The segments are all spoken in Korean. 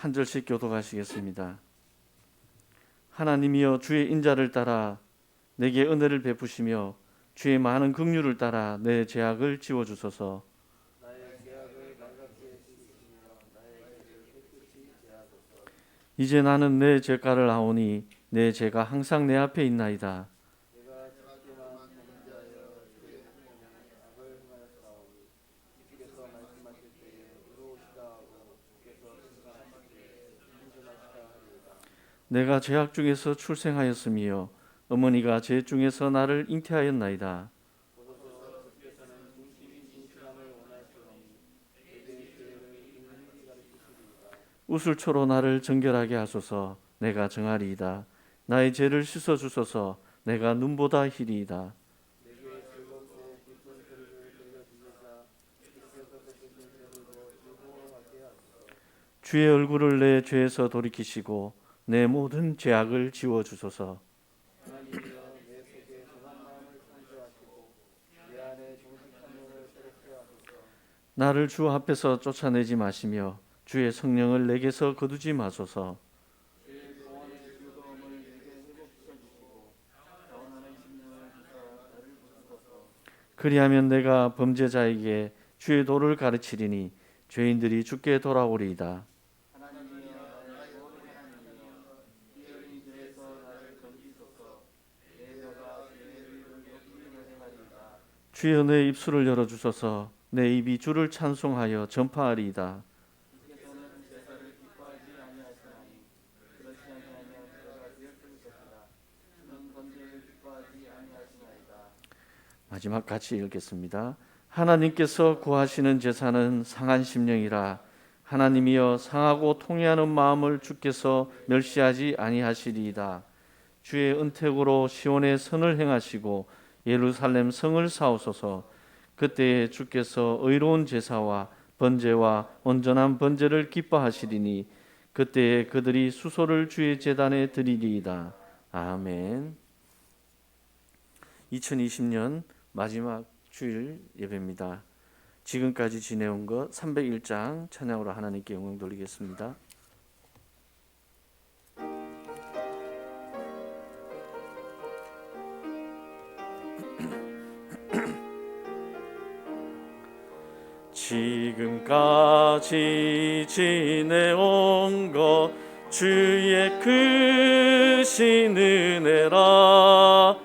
한 절씩 교독하시겠습니다. 하나님이여 주의 인자를 따라 내게 은혜를 베푸시며 주의 많은 긍휼을 따라 내 죄악을 지워주소서. 이제 나는 내 죄가를 아오니 내 죄가 항상 내 앞에 있나이다. 내가 죄악 중에서 출생하였으며 어머니가 죄 중에서 나를 잉태하였나이다. 우슬초로 나를 정결하게 하소서. 내가 정하리이다. 나의 죄를 씻어 주소서. 내가 눈보다 희리이다. 주의 얼굴을 내 죄에서 돌이키시고 내 모든 죄악을 지워 주소서. 나를 주 앞에서 쫓아내지 마시며 주의 성령을 내게서 거두지 마소서. 그리하면 내가 범죄자에게 주의 도를 가르치리니 죄인들이 주께 돌아오리이다. 주여 내 입술을 열어주소서. 내 입이 주를 찬송하여 전파하리이다. 마지막 같이 읽겠습니다. 하나님께서 구하시는 제사는 상한 심령이라. 하나님이여 상하고 통회하는 마음을 주께서 멸시하지 아니하시리이다. 주의 은택으로 시온의 선을 행하시고 예루살렘 성을 사오소서. 그때에 주께서 의로운 제사와 번제와 온전한 번제를 기뻐하시리니 그때에 그들이 수소를 주의 제단에 드리리이다. 아멘. 2020년 마지막 주일 예배입니다. 지금까지 지내온 것 301장 찬양으로 하나님께 영광 돌리겠습니다. 지금까지 지내온 것 주의 크신 은혜라.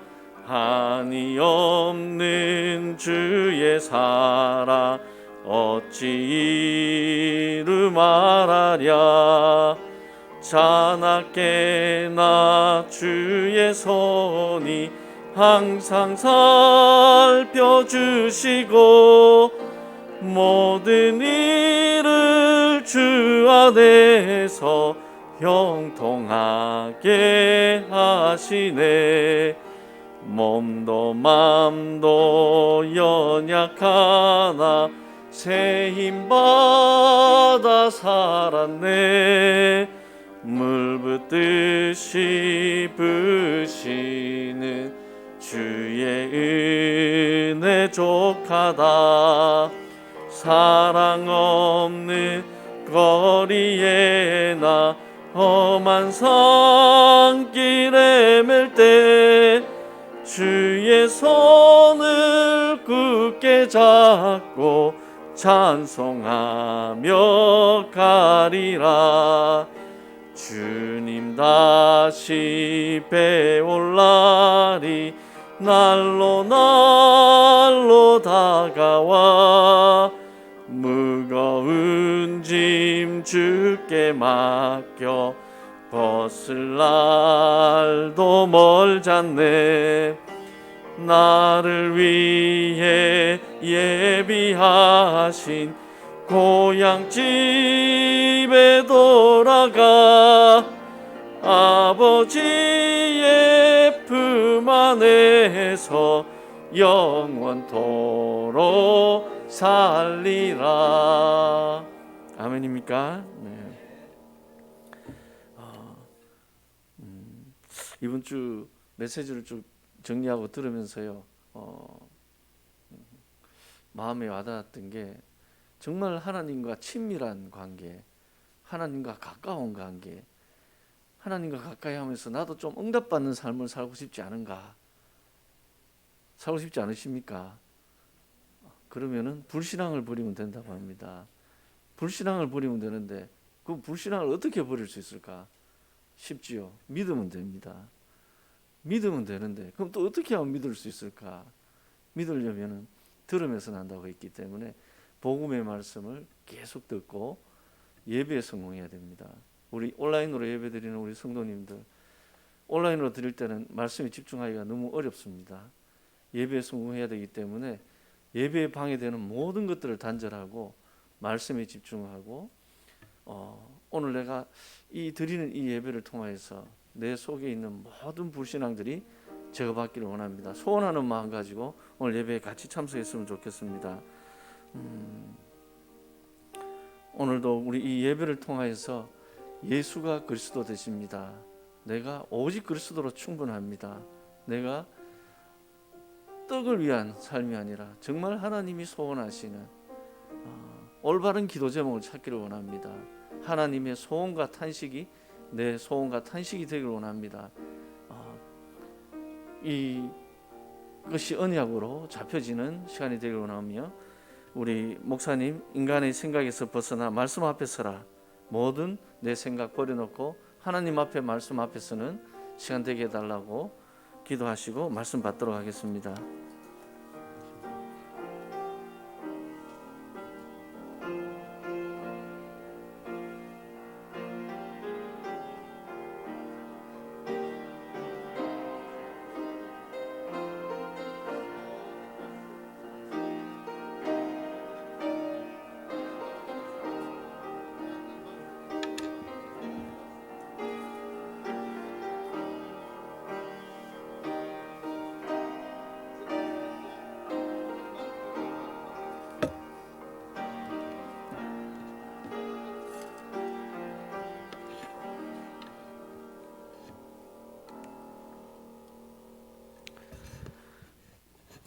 한이 없는 주의 사랑 어찌 이루 말하랴. 자나깨나 주의 손이 항상 살펴주시고 모든 일을 주 안에서 형통하게 하시네. 몸도 맘도 연약하나 새 힘 받아 살았네. 물 붓듯이 부시는 주의 은혜 족하다. 사랑 없는 거리에 나 험한 산길에 맬 때 주의 손을 굳게 잡고 찬송하며 가리라. 주님 다시 배올 날이 날로 날로 다가와 무거운 짐 주께 맡겨 벗을 날도 멀잖네. 나를 위해 예비하신 고향 집에 돌아가 아버지의 품 안에서 영원토록 살리라. 아멘입니까? 네. 이번 주 메시지를 쭉 정리하고 들으면서요, 마음에 와닿았던 게 정말 하나님과 친밀한 관계, 하나님과 가까운 관계, 하나님과 가까이 하면서 나도 좀 응답받는 삶을 살고 싶지 않은가? 살고 싶지 않으십니까? 그러면은 불신앙을 버리면 된다고 합니다. 불신앙을 버리면 되는데 그 불신앙을 어떻게 버릴 수 있을까? 쉽지요. 믿으면 됩니다. 믿으면 되는데 그럼 또 어떻게 하면 믿을 수 있을까? 믿으려면은 들으면서 난다고 했기 때문에 복음의 말씀을 계속 듣고 예배에 성공해야 됩니다. 우리 온라인으로 예배드리는 우리 성도님들, 온라인으로 드릴 때는 말씀에 집중하기가 너무 어렵습니다. 예배에 성공해야 되기 때문에 예배에 방해되는 모든 것들을 단절하고 말씀에 집중하고 오늘 내가 드리는 이 예배를 통해서 내 속에 있는 모든 불신앙들이 제거받기를 원합니다. 소원하는 마음 가지고 오늘 예배에 같이 참석했으면 좋겠습니다. 오늘도 우리 이 예배를 통하여서 예수가 그리스도 되십니다. 내가 오직 그리스도로 충분합니다. 내가 떡을 위한 삶이 아니라 정말 하나님이 소원하시는 올바른 기도 제목을 찾기를 원합니다. 하나님의 소원과 탄식이 내 소원과 탄식이 되기를 원합니다. 이것이 언약으로 잡혀지는 시간이 되기를 원하며 우리 목사님 인간의 생각에서 벗어나 말씀 앞에 서라. 모든 내 생각 버려놓고 하나님 앞에 말씀 앞에 서는 시간 되게 해달라고 기도하시고 말씀 받도록 하겠습니다.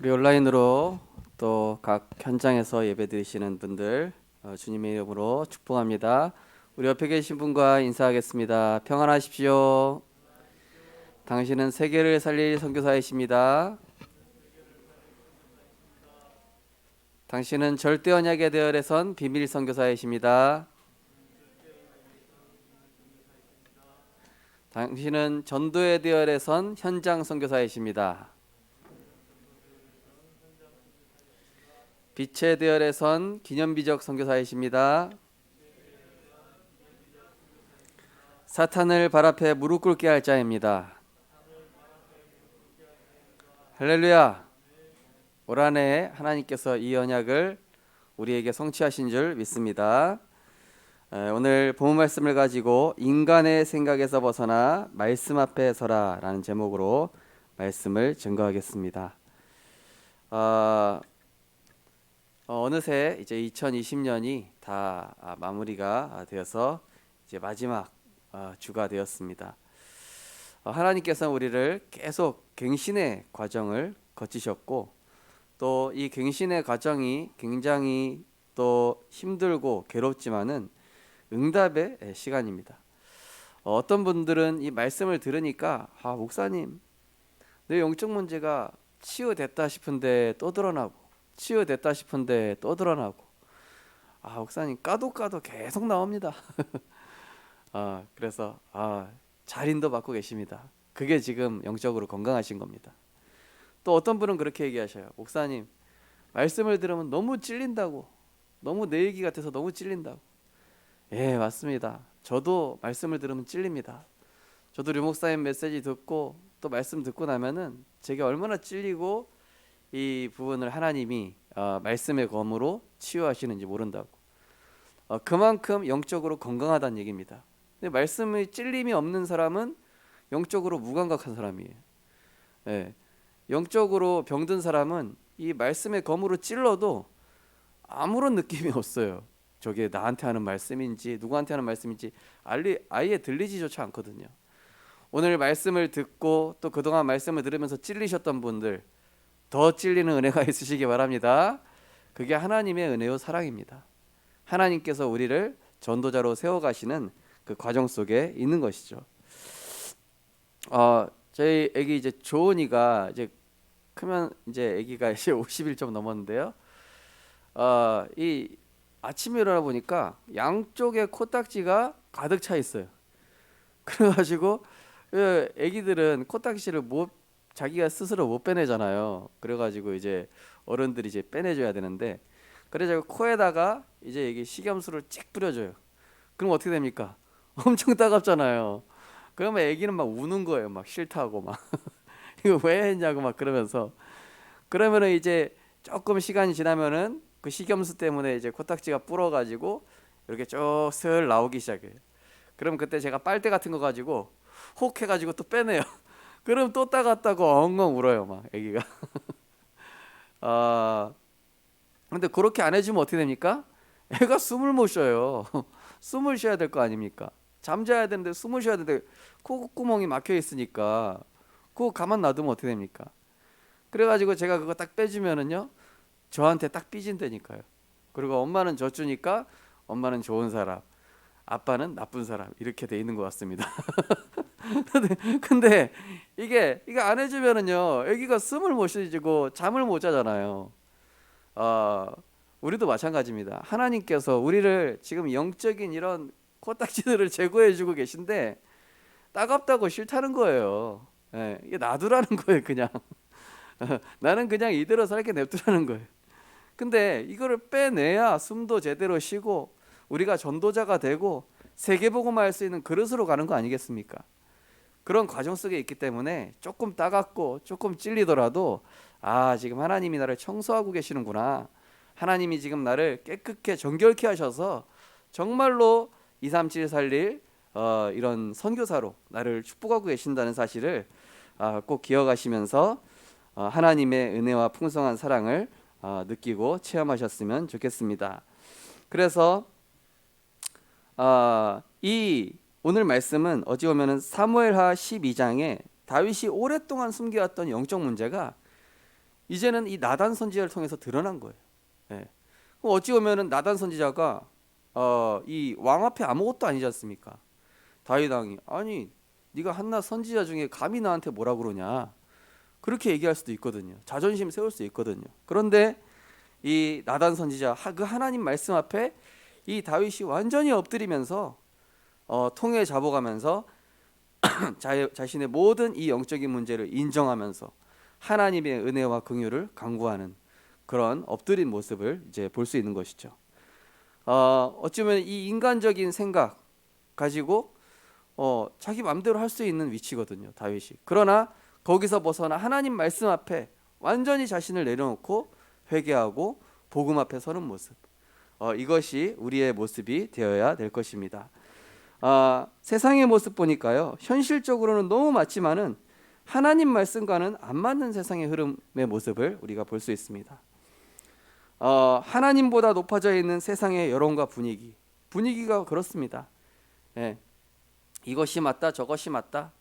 우리 온라인으로 또 각 현장에서 예배드리시는 분들 주님의 이름으로 축복합니다. 우리 옆에 계신 분과 인사하겠습니다. 평안하십시오. 당신은 세계를 살릴 선교사이십니다. 당신은 절대 언약의 대열에선 비밀 선교사이십니다. 당신은 전도의 대열에선 현장 선교사이십니다. 빛의 대열에선 기념비적 선교사이십니다. 사탄을 발 앞에 무릎 꿇게 할 자입니다. 할렐루야. 올 한 해 하나님께서 이 언약을 우리에게 성취하신 줄 믿습니다. 오늘 본문 말씀을 가지고 인간의 생각에서 벗어나 말씀 앞에 서라 라는 제목으로 말씀을 증거하겠습니다. 어느새 이제 2020년이 다 마무리가 되어서 이제 마지막 주가 되었습니다. 하나님께서 우리를 계속 갱신의 과정을 거치셨고 또 이 갱신의 과정이 굉장히 또 힘들고 괴롭지만은 응답의 시간입니다. 어떤 분들은 이 말씀을 들으니까 목사님 내 영적 문제가 치유됐다 싶은데 또 드러나고 치유됐다 싶은데 또 드러나고 목사님 까도 계속 나옵니다. 그래서 자린도 받고 계십니다. 그게 지금 영적으로 건강하신 겁니다. 또 어떤 분은 그렇게 얘기하셔요. 목사님 말씀을 들으면 너무 찔린다고, 너무 내 얘기 같아서 너무 찔린다고. 예, 맞습니다. 저도 말씀을 들으면 찔립니다. 저도 류 목사님 메시지 듣고 또 말씀 듣고 나면은 제게 얼마나 찔리고 이 부분을 하나님이 말씀의 검으로 치유하시는지 모른다고. 그만큼 영적으로 건강하다는 얘기입니다. 근데 말씀의 찔림이 없는 사람은 영적으로 무감각한 사람이에요. 예, 영적으로 병든 사람은 이 말씀의 검으로 찔러도 아무런 느낌이 없어요. 저게 나한테 하는 말씀인지 누구한테 하는 말씀인지 아예 들리지조차 않거든요. 오늘 말씀을 듣고 또 그동안 말씀을 들으면서 찔리셨던 분들 더 찔리는 은혜가 있으시기 바랍니다. 그게 하나님의 은혜요 사랑입니다. 하나님께서 우리를 전도자로 세워가시는 그 과정 속에 있는 것이죠. 저희 아기 이제 조은이가 이제 크면 이제 아기가 이제 50일 좀 넘었는데요. 이 아침에 일어나 보니까 양쪽에 코딱지가 가득 차 있어요. 그래가지고 아기들은 코딱지를 못 자기가 스스로 못 빼내잖아요. 그래가지고 이제 어른들이 이제 빼내줘야 되는데, 그래서 코에다가 이제 이게 식염수를 찍 뿌려줘요. 그럼 어떻게 됩니까? 엄청 따갑잖아요. 그러면 아기는 막 우는 거예요. 막 싫다고 막 이거 왜 했냐고 막 그러면서. 그러면은 이제 조금 시간이 지나면은 그 식염수 때문에 이제 코딱지가 불어가지고 이렇게 쭉 슬 나오기 시작해요. 그럼 그때 제가 빨대 같은 거 가지고 혹 해가지고 또 빼내요. 그럼 또 따갑다고 엉엉 울어요, 막 아기가. 아 근데 그렇게 안 해주면 어떻게 됩니까? 애가 숨을 못 쉬어요. 숨을 쉬어야 될 거 아닙니까? 잠자야 되는데 숨을 쉬어야 되는데 콧구멍이 막혀 있으니까 그거 가만 놔두면 어떻게 됩니까? 그래가지고 제가 그거 딱 빼주면은요, 저한테 딱 삐진다니까요. 그리고 엄마는 져주니까 엄마는 좋은 사람, 아빠는 나쁜 사람, 이렇게 돼 있는 것 같습니다. 근데 이게 안 해주면은요, 아기가 숨을 못 쉬고 잠을 못 자잖아요. 어, 우리도 마찬가지입니다. 하나님께서 우리를 지금 영적인 이런 코딱지들을 제거해주고 계신데 따갑다고 싫다는 거예요. 예, 이게 놔두라는 거예요, 그냥. 나는 그냥 이대로 살게 냅두라는 거예요. 근데 이거를 빼내야 숨도 제대로 쉬고 우리가 전도자가 되고 세계복음화할 수 있는 그릇으로 가는 거 아니겠습니까? 그런 과정 속에 있기 때문에 조금 따갑고 조금 찔리더라도 지금 하나님이 나를 청소하고 계시는구나, 하나님이 지금 나를 깨끗게 정결케 하셔서 정말로 237살릴 이런 선교사로 나를 축복하고 계신다는 사실을 꼭 기억하시면서 하나님의 은혜와 풍성한 사랑을 느끼고 체험하셨으면 좋겠습니다. 그래서 이 오늘 말씀은 어찌 보면은 사무엘하 12장에 다윗이 오랫동안 숨겨왔던 영적 문제가 이제는 이 나단 선지자를 통해서 드러난 거예요. 예. 어찌 보면은 나단 선지자가 이 왕 앞에 아무것도 아니지 않습니까? 다윗 왕이 아니 네가 한낱 선지자 중에 감히 나한테 뭐라 그러냐, 그렇게 얘기할 수도 있거든요. 자존심 세울 수 있거든요. 그런데 이 나단 선지자 그 하나님 말씀 앞에 이 다윗이 완전히 엎드리면서 통에 잡아가면서 자신의 모든 이 영적인 문제를 인정하면서 하나님의 은혜와 긍휼을 간구하는 그런 엎드린 모습을 이제 볼 수 있는 것이죠. 어쩌면 이 인간적인 생각 가지고 자기 마음대로 할 수 있는 위치거든요, 다윗이. 그러나 거기서 벗어나 하나님 말씀 앞에 완전히 자신을 내려놓고 회개하고 복음 앞에 서는 모습, 이것이 우리의 모습이 되어야 될 것입니다. 세상의 모습 보니까요, 현실적으로는 너무 맞지만은 하나님 말씀과는 안 맞는 세상의 흐름의 모습을 우리가 볼 수 있습니다. 하나님보다 높아져 있는 세상의 여론과 분위기가 그렇습니다. 예, 이것이 맞다 저것이 맞다,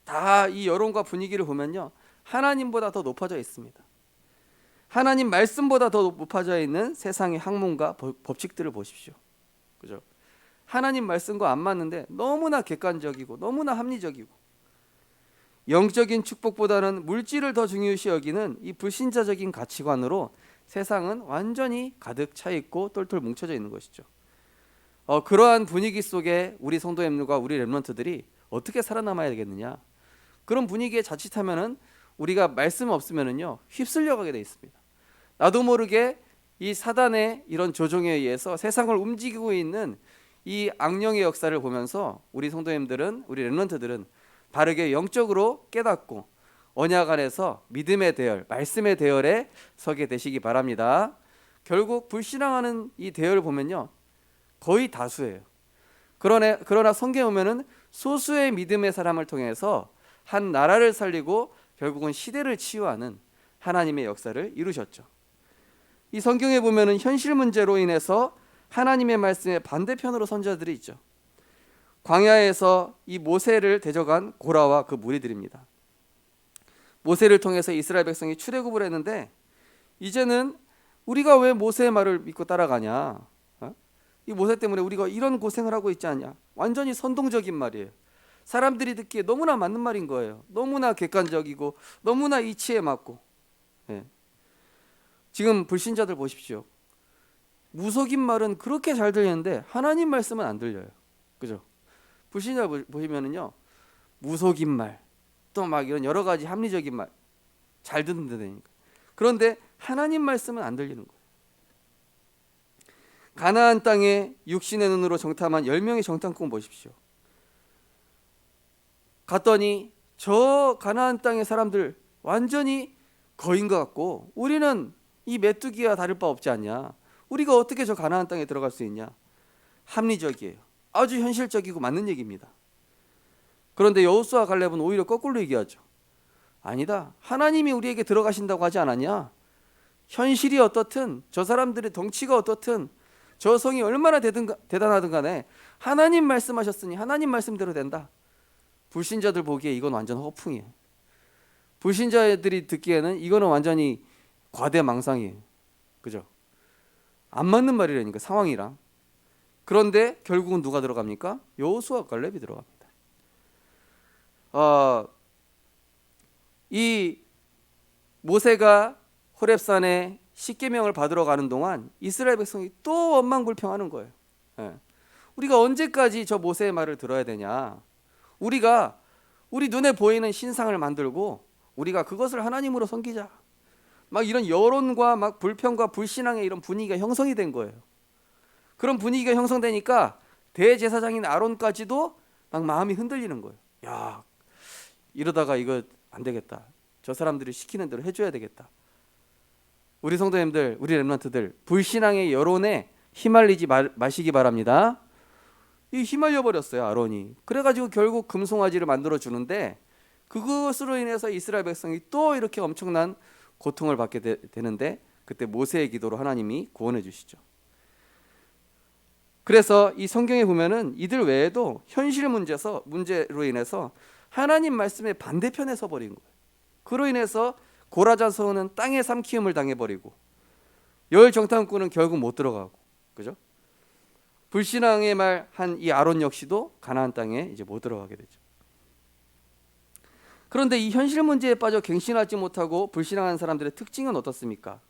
다 이 여론과 분위기를 보면요, 하나님보다 더 높아져 있습니다. 하나님 말씀보다 더 높아져 있는 세상의 학문과 법칙들을 보십시오. 그죠? 하나님 말씀과 안 맞는데 너무나 객관적이고 너무나 합리적이고, 영적인 축복보다는 물질을 더 중요시 여기는 이 불신자적인 가치관으로 세상은 완전히 가득 차 있고 똘똘 뭉쳐져 있는 것이죠. 그러한 분위기 속에 우리 성도님들과 우리 렘넌트들이 어떻게 살아남아야 되겠느냐? 그런 분위기에 자칫하면은 우리가 말씀 없으면은요, 휩쓸려 가게 돼 있습니다. 나도 모르게 이 사단의 이런 조종에 의해서 세상을 움직이고 있는 이 악령의 역사를 보면서 우리 성도님들은, 우리 렘넌트들은 바르게 영적으로 깨닫고 언약 안에서 믿음의 대열, 말씀의 대열에 서게 되시기 바랍니다. 결국 불신앙하는 이 대열을 보면요, 거의 다수예요. 그러나 성경에 보면은 소수의 믿음의 사람을 통해서 한 나라를 살리고 결국은 시대를 치유하는 하나님의 역사를 이루셨죠. 이 성경에 보면은 현실 문제로 인해서 하나님의 말씀의 반대편으로 선지자들이 있죠. 광야에서 이 모세를 대적한 고라와 그 무리들입니다. 모세를 통해서 이스라엘 백성이 출애굽을 했는데 이제는 우리가 왜 모세의 말을 믿고 따라가냐? 이 모세 때문에 우리가 이런 고생을 하고 있지 않냐. 완전히 선동적인 말이에요. 사람들이 듣기에 너무나 맞는 말인 거예요. 너무나 객관적이고 너무나 이치에 맞고. 예. 지금 불신자들 보십시오. 무속인 말은 그렇게 잘 들리는데 하나님 말씀은 안 들려요. 그죠? 불신자 보시면은요, 무속인 말, 또 막 이런 여러 가지 합리적인 말 잘 듣는다니까. 그런데 하나님 말씀은 안 들리는 거예요. 가나안 땅에 육신의 눈으로 정탐한 10명의 정탐꾼 보십시오. 갔더니 저 가나안 땅의 사람들 완전히 거인 것 같고, 우리는 이 메뚜기와 다를 바 없지 않냐. 우리가 어떻게 저 가나안 땅에 들어갈 수 있냐. 합리적이에요. 아주 현실적이고 맞는 얘기입니다. 그런데 여호수아 갈렙은 오히려 거꾸로 얘기하죠. 아니다. 하나님이 우리에게 들어가신다고 하지 않았냐. 현실이 어떻든, 저 사람들의 덩치가 어떻든, 저 성이 얼마나 대단하든 간에 하나님 말씀하셨으니 하나님 말씀대로 된다. 불신자들 보기에 이건 완전 허풍이에요. 불신자들이 듣기에는 이거는 완전히 과대망상이에요. 그죠? 안 맞는 말이라니까, 상황이랑. 그런데 결국은 누가 들어갑니까? 여호수아 갈렙이 들어갑니다. 이 모세가 호렙산에 십계명을 받으러 가는 동안 이스라엘 백성이 또 원망불평하는 거예요. 예. 우리가 언제까지 저 모세의 말을 들어야 되냐? 우리가 우리 눈에 보이는 신상을 만들고 우리가 그것을 하나님으로 섬기자. 막 이런 여론과 막 불평과 불신앙의 이런 분위기가 형성이 된 거예요. 그런 분위기가 형성되니까 대제사장인 아론까지도 막 마음이 흔들리는 거예요. 야, 이러다가 이거 안 되겠다. 저 사람들이 시키는 대로 해줘야 되겠다. 우리 성도님들, 우리 렘넌트들, 불신앙의 여론에 휘말리지 마시기 바랍니다. 이 휘말려 버렸어요, 아론이. 그래가지고 결국 금송아지를 만들어 주는데, 그것으로 인해서 이스라엘 백성이 또 이렇게 엄청난 고통을 받게 되는데, 그때 모세의 기도로 하나님이 구원해 주시죠. 그래서 이 성경에 보면은 이들 외에도 현실 문제로 인해서 하나님 말씀의 반대편에 서버린 거예요. 그로 인해서 고라자손은 땅에 삼키움을 당해버리고, 열 정탐꾼은 결국 못 들어가고, 그죠? 불신앙의 말 한 이 아론 역시도 가나안 땅에 이제 못 들어가게 되죠. 그런데 이 현실 문제에 빠져 갱신하지 못하고 불신앙한 사람들의 특징은 어떻습니까?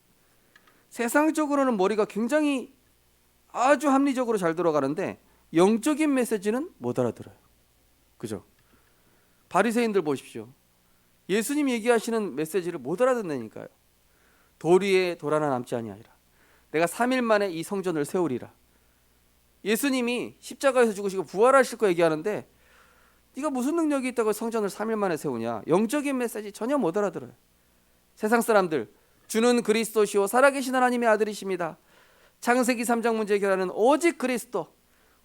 세상적으로는 머리가 굉장히 아주 합리적으로 잘 들어가는데 영적인 메시지는 못 알아들어요. 그죠? 바리새인들 보십시오. 예수님 얘기하시는 메시지를 못 알아듣는다니까요. 돌 위에 돌 하나 남지 아니하리라. 내가 3일 만에 이 성전을 세우리라. 예수님이 십자가에서 죽으시고 부활하실 거 얘기하는데, 네가 무슨 능력이 있다고 성전을 3일 만에 세우냐. 영적인 메시지 전혀 못 알아들어요. 세상 사람들, 주는 그리스도시요 살아계신 하나님의 아들이십니다. 창세기 3장 문제 해결하는 오직 그리스도,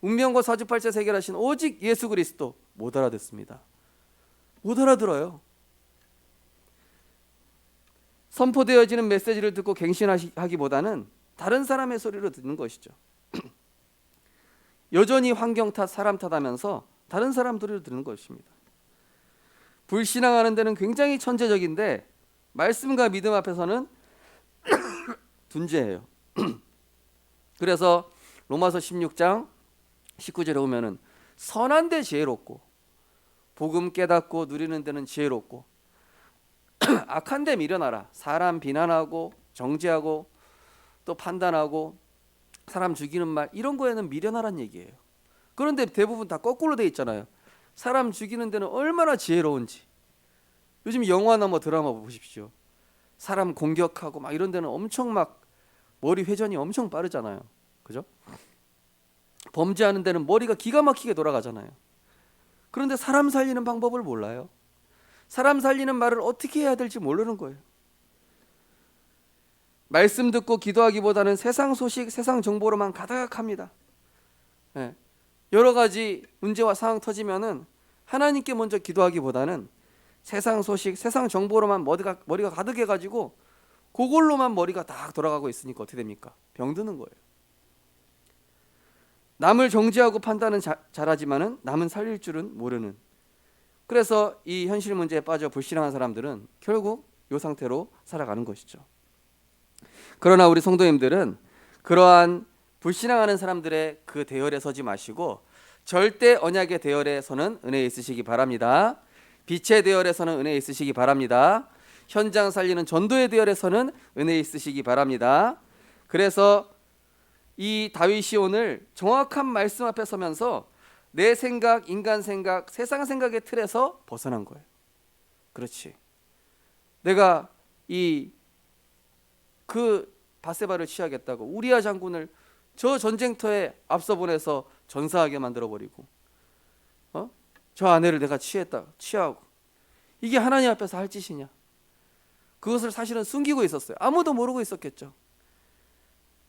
운명과 사주팔자 해결하신 오직 예수 그리스도, 못 알아듣습니다. 못 알아들어요. 선포되어지는 메시지를 듣고 갱신하기보다는 다른 사람의 소리로 듣는 것이죠. 여전히 환경 탓, 사람 탓하면서 다른 사람 소리로 듣는 것입니다. 불신앙하는 데는 굉장히 천재적인데 말씀과 믿음 앞에서는 둔재예요. 그래서 로마서 16장 19절에 보면은 선한 데 지혜롭고 복음 깨닫고 누리는 데는 지혜롭고 악한 데 미련하라. 사람 비난하고 정죄하고 또 판단하고 사람 죽이는 말, 이런 거에는 미련하란 얘기예요. 그런데 대부분 다 거꾸로 돼 있잖아요. 사람 죽이는 데는 얼마나 지혜로운지. 요즘 영화나 뭐 드라마 보십시오. 사람 공격하고 막 이런 데는 엄청 막 머리 회전이 엄청 빠르잖아요. 그죠? 범죄하는 데는 머리가 기가 막히게 돌아가잖아요. 그런데 사람 살리는 방법을 몰라요. 사람 살리는 말을 어떻게 해야 될지 모르는 거예요. 말씀 듣고 기도하기보다는 세상 소식, 세상 정보로만 가득합니다. 네. 여러 가지 문제와 상황 터지면은 하나님께 먼저 기도하기보다는 세상 소식, 세상 정보로만 머리가 가득해가지고 그걸로만 머리가 딱 돌아가고 있으니까 어떻게 됩니까? 병드는 거예요. 남을 정죄하고 판단은 잘하지만은 남은 살릴 줄은 모르는. 그래서 이 현실 문제에 빠져 불신앙한 사람들은 결국 이 상태로 살아가는 것이죠. 그러나 우리 성도님들은 그러한 불신앙하는 사람들의 그 대열에 서지 마시고 절대 언약의 대열에 서는 은혜에 있으시기 바랍니다. 빛의 대열에 서는 은혜에 있으시기 바랍니다. 현장 살리는 전도의 대열에 서는 은혜에 있으시기 바랍니다. 그래서 이 다윗이 오늘 정확한 말씀 앞에 서면서 내 생각, 인간 생각, 세상 생각의 틀에서 벗어난 거예요. 그렇지. 내가 그 바세바를 취하겠다고 우리아 장군을 저 전쟁터에 앞서 보내서 전사하게 만들어 버리고, 저 아내를 내가 취하고, 이게 하나님 앞에서 할 짓이냐? 그것을 사실은 숨기고 있었어요. 아무도 모르고 있었겠죠.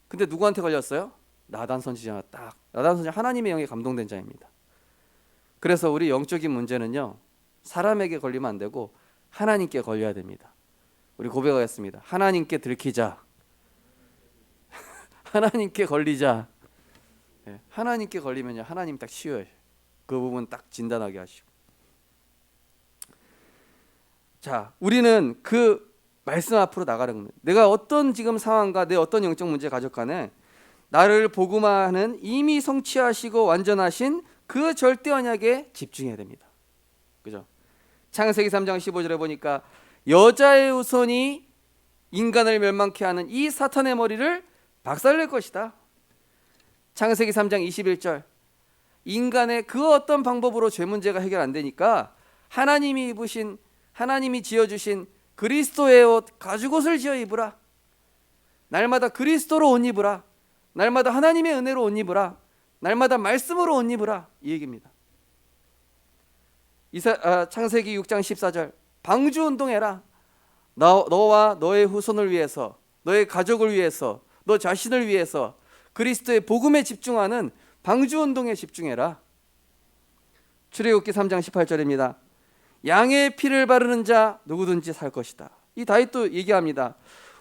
근데 누구한테 걸렸어요? 나단 선지자가 딱. 나단 선지자 하나님의 영에 감동된 자입니다. 그래서 우리 영적인 문제는요, 사람에게 걸리면 안 되고 하나님께 걸려야 됩니다. 우리 고백하겠습니다. 하나님께 들키자. 하나님께 걸리자. 하나님께 걸리면요, 하나님 딱 치유해요. 그 부분 딱 진단하게 하시고. 자, 우리는 그 말씀 앞으로 나가는 겁니다. 내가 어떤 지금 상황과 내 어떤 영적 문제 가져가네, 나를 복음화하는 이미 성취하시고 완전하신 그 절대 언약에 집중해야 됩니다. 그죠? 창세기 3장 15절에 보니까 여자의 후손이 인간을 멸망케 하는 이 사탄의 머리를 박살낼 것이다. 창세기 3장 21절, 인간의 그 어떤 방법으로 죄 문제가 해결 안 되니까 하나님이 지어주신 그리스도의 옷, 가죽옷을 지어 입으라. 날마다 그리스도로 옷 입으라. 날마다 하나님의 은혜로 옷 입으라. 날마다 말씀으로 옷 입으라. 이 얘기입니다. 창세기 6장 14절, 방주 운동해라. 너와 너의 후손을 위해서, 너의 가족을 위해서, 너 자신을 위해서 그리스도의 복음에 집중하는 방주 운동에 집중해라. 출애굽기 3장 18절입니다. 양의 피를 바르는 자 누구든지 살 것이다. 이 다윗도 얘기합니다.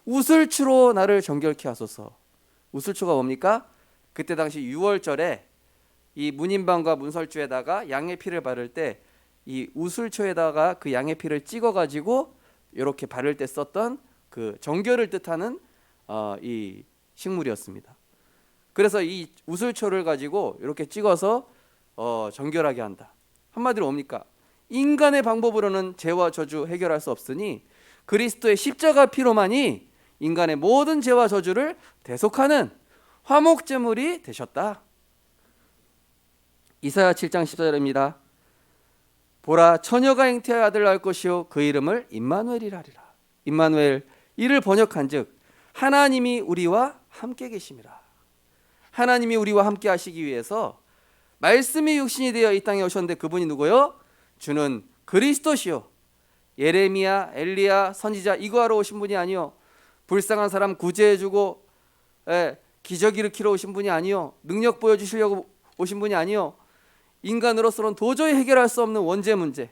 우슬초로 나를 정결케 하소서. 우슬초가 뭡니까? 그때 당시 6월절에 이 문인방과 문설주에다가 양의 피를 바를 때 이 우슬초에다가 그 양의 피를 찍어 가지고 이렇게 바를 때 썼던 그 정결을 뜻하는 이 식물이었습니다. 그래서 이 우슬초를 가지고 이렇게 찍어서 정결하게 한다. 한마디로 뭡니까? 인간의 방법으로는 죄와 저주 해결할 수 없으니 그리스도의 십자가 피로만이 인간의 모든 죄와 저주를 대속하는 화목제물이 되셨다. 이사야 7장 14절입니다. 보라, 처녀가 잉태하여 아들을 낳을 것이요 그 이름을 임마누엘이라 하리라. 임마누엘, 이를 번역한즉 하나님이 우리와 함께 계심이라. 하나님이 우리와 함께 하시기 위해서 말씀이 육신이 되어 이 땅에 오셨는데 그분이 누구요? 주는 그리스도시요. 예레미야, 엘리야, 선지자 이거 하러 오신 분이 아니요. 불쌍한 사람 구제해주고 기적 일으키러 오신 분이 아니요. 능력 보여주시려고 오신 분이 아니요. 인간으로서는 도저히 해결할 수 없는 원죄 문제,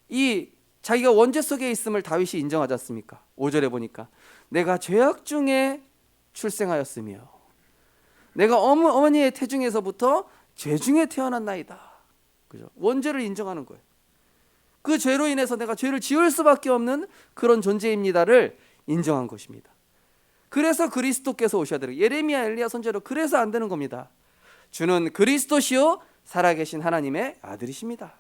이 자기가 원죄 속에 있음을 다윗이 인정하지 않습니까? 5절에 보니까 내가 죄악 중에 출생하였으며 내가 어머니의 태중에서부터 죄 중에 태어났나이다. 그죠? 원죄를 인정하는 거예요. 그 죄로 인해서 내가 죄를 지을 수밖에 없는 그런 존재입니다를 인정한 것입니다. 그래서 그리스도께서 오셔야 되는, 예레미야, 엘리야 선지자로 그래서 안 되는 겁니다. 주는 그리스도시요 살아계신 하나님의 아들이십니다.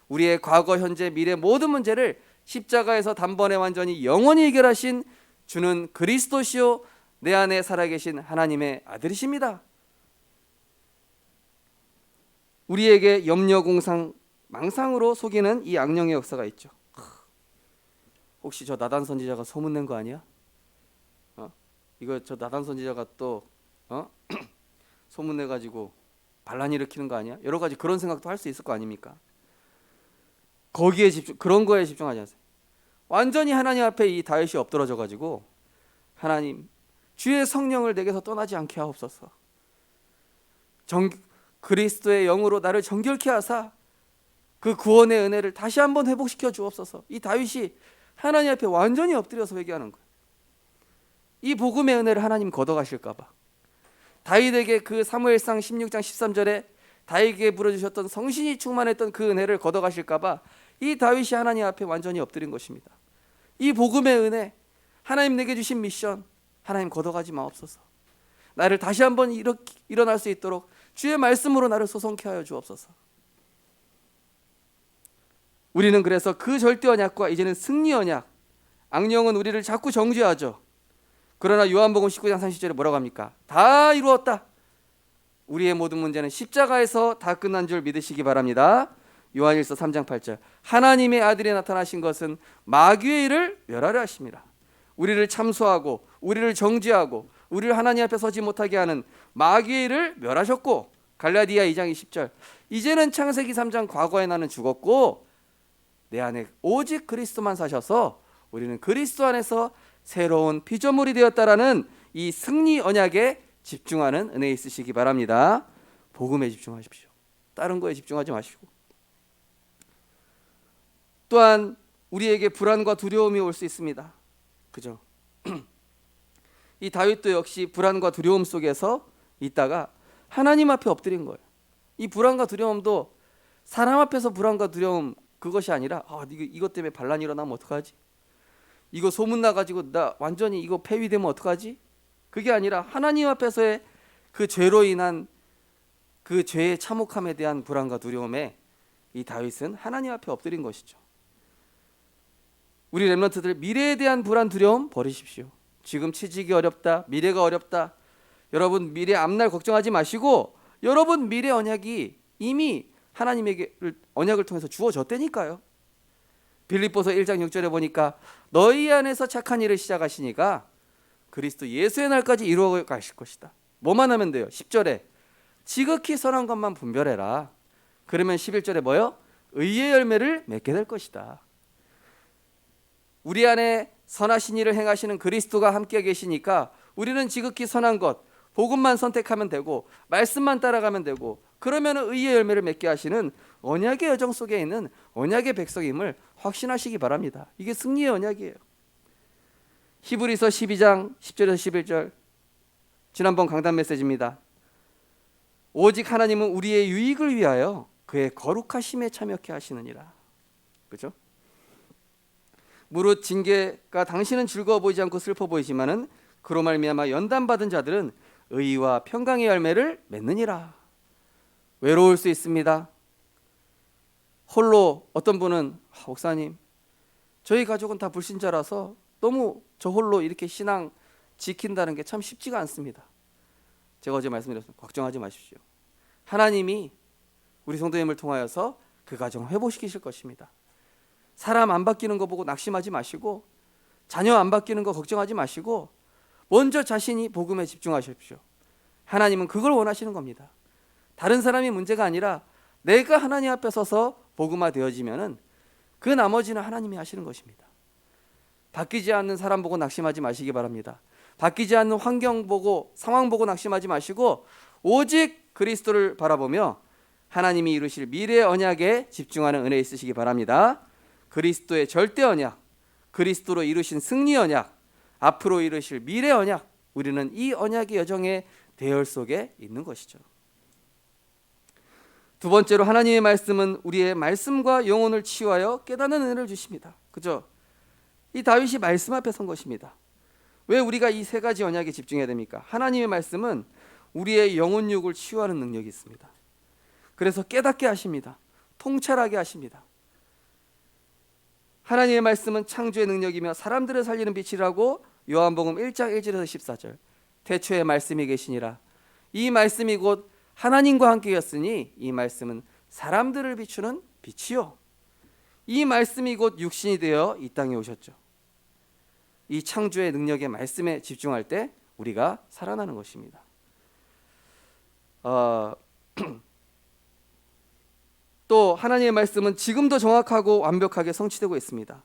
우리의 과거, 현재, 미래 모든 문제를 십자가에서 단번에 완전히 영원히 해결하신 주는 그리스도시요 내 안에 살아계신 하나님의 아들이십니다. 우리에게 염려공상 망상으로 속이는 이 악령의 역사가 있죠. 혹시 저 나단 선지자가 소문낸 거 아니야? 이거 저 나단 선지자가 또 소문내가지고 반란 일으키는 거 아니야? 여러 가지 그런 생각도 할 수 있을 거 아닙니까? 거기에 그런 거에 집중하지 않으세요. 완전히 하나님 앞에 이 다윗이 엎드러져 가지고, 하나님 주의 성령을 내게서 떠나지 않게 하옵소서. 그리스도의 영으로 나를 정결케 하사 그 구원의 은혜를 다시 한번 회복시켜 주옵소서. 이 다윗이 하나님 앞에 완전히 엎드려서 회개하는 거예요. 이 복음의 은혜를 하나님 걷어가실까 봐. 다윗에게 그 사무엘상 16장 13절에 다윗에게 부어주셨던 성신이 충만했던 그 은혜를 걷어가실까 봐 이 다윗이 하나님 앞에 완전히 엎드린 것입니다. 이 복음의 은혜, 하나님 내게 주신 미션, 하나님 걷어가지 마옵소서. 나를 다시 한번 일어날 수 있도록 주의 말씀으로 나를 소성케 하여 주옵소서. 우리는 그래서 그 절대 언약과 이제는 승리 언약, 악령은 우리를 자꾸 정죄하죠. 그러나 요한복음 19장 30절에 뭐라고 합니까? 다 이루었다. 우리의 모든 문제는 십자가에서 다 끝난 줄 믿으시기 바랍니다. 요한일서 3장 8절. 하나님의 아들이 나타나신 것은 마귀의 일을 멸하려 하십니다. 우리를 참소하고 우리를 정죄하고 우리를 하나님 앞에 서지 못하게 하는 마귀의 일을 멸하셨고, 갈라디아 2장 20절. 이제는 창세기 3장 과거에 나는 죽었고 내 안에 오직 그리스도만 사셔서 우리는 그리스도 안에서 새로운 피조물이 되었다라는 이 승리 언약에 집중하는 은혜 있으시기 바랍니다. 복음에 집중하십시오. 다른 거에 집중하지 마시고. 또한 우리에게 불안과 두려움이 올 수 있습니다. 그죠? 이 다윗도 역시 불안과 두려움 속에서 있다가 하나님 앞에 엎드린 거예요. 이 불안과 두려움도 사람 앞에서 불안과 두려움 그것이 아니라 이것 때문에 반란이 일어나면 어떡하지? 이거 소문 나가지고 나 완전히 이거 폐위되면 어떡하지? 그게 아니라 하나님 앞에서의 그 죄로 인한 그 죄의 참혹함에 대한 불안과 두려움에 이 다윗은 하나님 앞에 엎드린 것이죠. 우리 렘넌트들 미래에 대한 불안 두려움 버리십시오. 지금 취직이 어렵다, 미래가 어렵다. 여러분 미래 앞날 걱정하지 마시고 여러분 미래 언약이 이미 하나님에게 언약을 통해서 주어졌다니까요. 빌립보서 1장 6절에 보니까 너희 안에서 착한 일을 시작하시니까 그리스도 예수의 날까지 이루어 가실 것이다. 뭐만 하면 돼요? 10절에 지극히 선한 것만 분별해라. 그러면 11절에 뭐요? 의의 열매를 맺게 될 것이다. 우리 안에 선하신 일을 행하시는 그리스도가 함께 계시니까 우리는 지극히 선한 것, 복음만 선택하면 되고 말씀만 따라가면 되고, 그러면 의의 열매를 맺게 하시는 언약의 여정 속에 있는 언약의 백성임을 확신하시기 바랍니다. 이게 승리의 언약이에요. 히브리서 12장 10절에서 11절, 지난번 강단 메시지입니다. 오직 하나님은 우리의 유익을 위하여 그의 거룩하심에 참여케 하시느니라. 그렇죠? 무릇 징계가 당신은 즐거워 보이지 않고 슬퍼 보이지만은 그로 말미암아 연단받은 자들은 의와 평강의 열매를 맺느니라. 외로울 수 있습니다. 홀로 어떤 분은 목사님 저희 가족은 다 불신자라서 너무 저 홀로 이렇게 신앙 지킨다는 게 참 쉽지가 않습니다. 제가 어제 말씀드렸습니다. 걱정하지 마십시오. 하나님이 우리 성도님을 통하여서 그 가정을 회복시키실 것입니다. 사람 안 바뀌는 거 보고 낙심하지 마시고 자녀 안 바뀌는 거 걱정하지 마시고 먼저 자신이 복음에 집중하십시오. 하나님은 그걸 원하시는 겁니다. 다른 사람이 문제가 아니라 내가 하나님 앞에 서서 복음화 되어지면은 그 나머지는 하나님이 하시는 것입니다. 바뀌지 않는 사람 보고 낙심하지 마시기 바랍니다. 바뀌지 않는 환경 보고 상황 보고 낙심하지 마시고 오직 그리스도를 바라보며 하나님이 이루실 미래의 언약에 집중하는 은혜 있으시기 바랍니다. 그리스도의 절대 언약, 그리스도로 이루신 승리 언약, 앞으로 이루실 미래 언약, 우리는 이 언약의 여정의 대열 속에 있는 것이죠. 두 번째로 하나님의 말씀은 우리의 말씀과 영혼을 치유하여 깨닫는 은혜를 주십니다. 그죠? 이 다윗이 말씀 앞에 선 것입니다. 왜 우리가 이 세 가지 언약에 집중해야 됩니까? 하나님의 말씀은 우리의 영혼육을 치유하는 능력이 있습니다. 그래서 깨닫게 하십니다. 통찰하게 하십니다. 하나님의 말씀은 창조의 능력이며 사람들을 살리는 빛이라고 요한복음 1장 1절에서 14절. 태초에 말씀이 계시니라. 이 말씀이 곧 하나님과 함께였으니 이 말씀은 사람들을 비추는 빛이요. 이 말씀이 곧 육신이 되어 이 땅에 오셨죠. 이 창조의 능력의 말씀에 집중할 때 우리가 살아나는 것입니다. 또 하나님의 말씀은 지금도 정확하고 완벽하게 성취되고 있습니다.